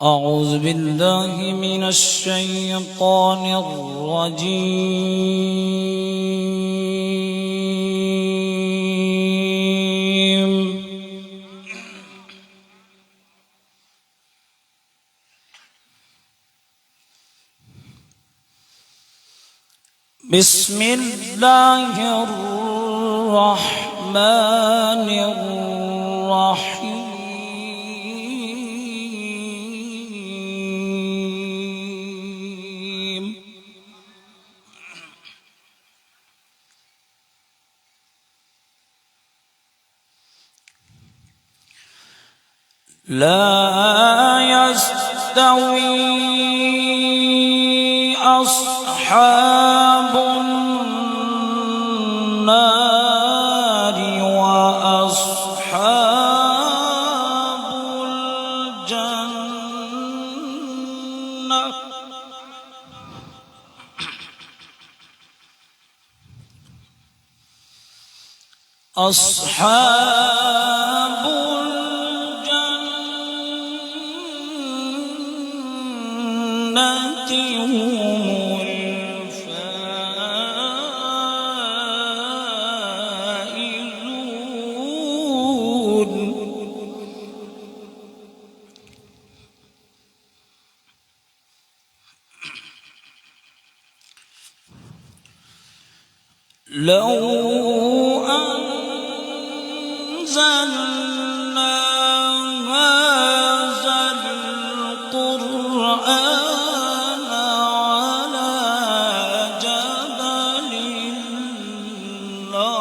أعوذ بالله من الشيطان الرجيم. بسم الله الرحمن الرحيم. لا يستوي أصحاب النار وأصحاب الجنة. أصحاب الجنة هم الفائزون. لو أنزلنا هذا القرآن على جبل لرأيته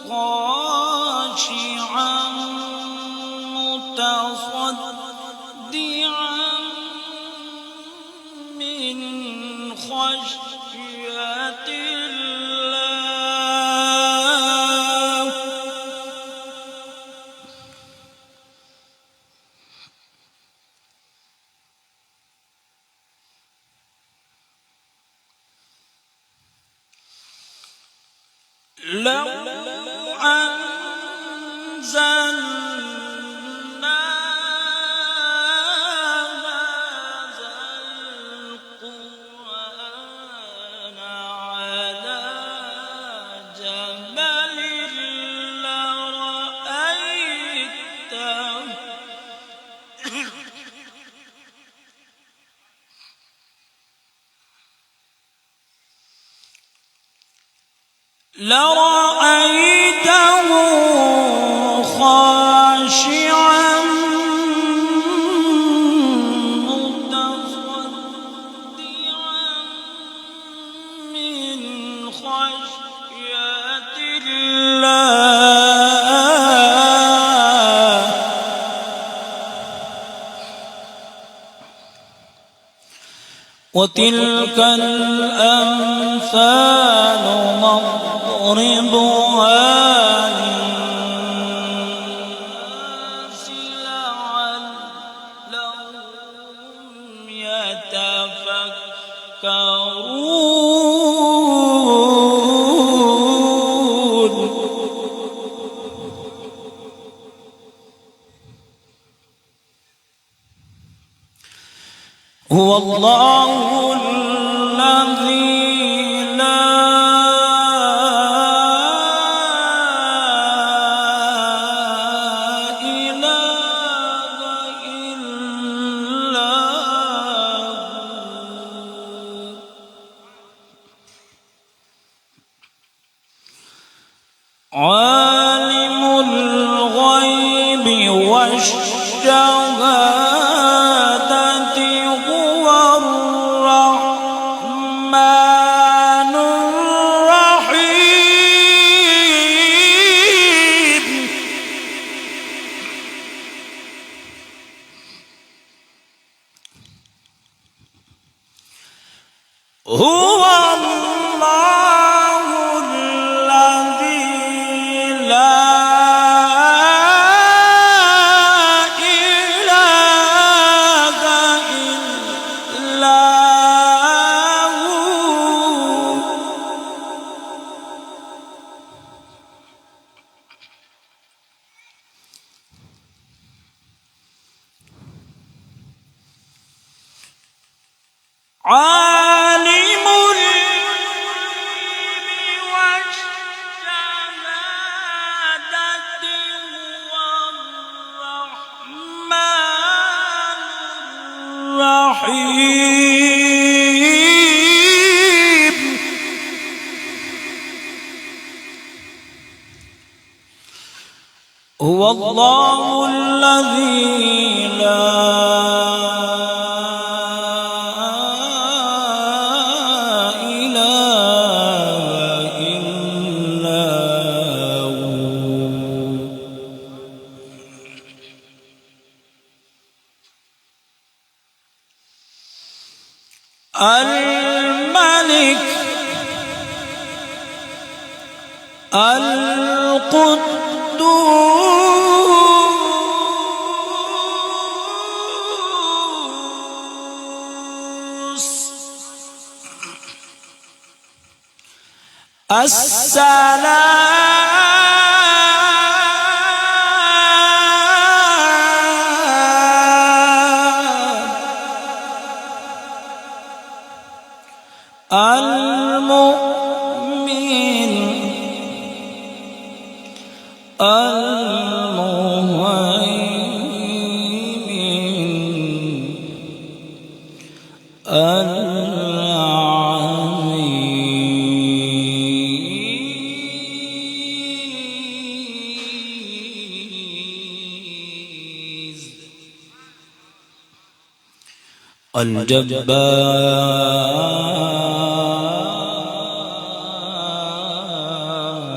خاشعا متصدعا من خشية الله. لو أنزلنا هذا القرآن على جبل لرأيته خاشعا متصدعا من خشية الله. وتلك الأمثال نضربها للناس لعلهم يتفكرون. هو الله الذي لا إله إلا هو عالم الغيب والشهادة هو الرحمن الرحيم. هو الله الذي لا عالم الغيب والشهادة هو الرحمن الرحيم هو الله الذي لا الملك القدوس السلام المؤمن المهيمن العزيز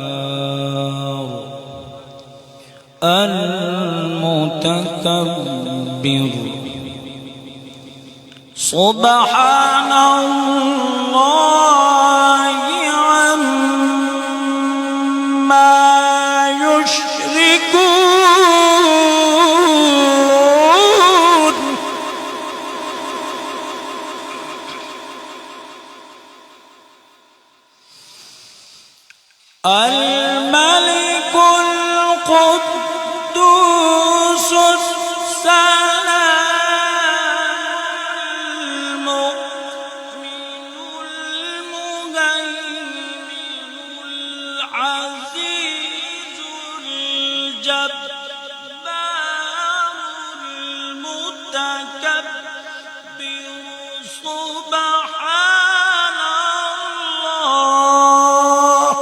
الجبار المتكبر سبحان الله عما يشركون الملك القدوس السلام المؤمن المهيمن العزيز الجبار المتكبر سبحان الله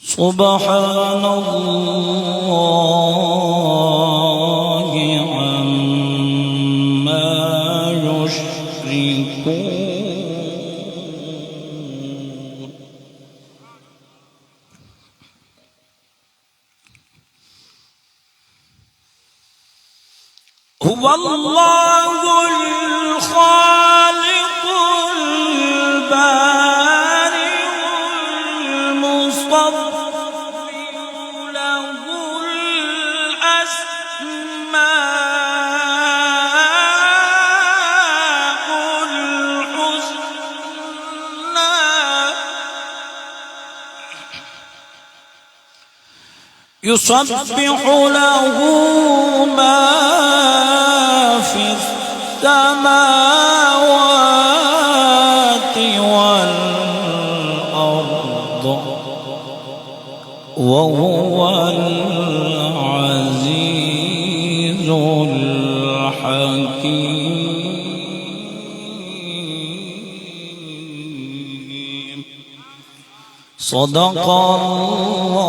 سبحان الله عما يشركون هو الله الخالق البارئ المصور له الأسماء الحسنى يسبح له ما في السماوات والأرض وهو العزيز الحكيم صدق الله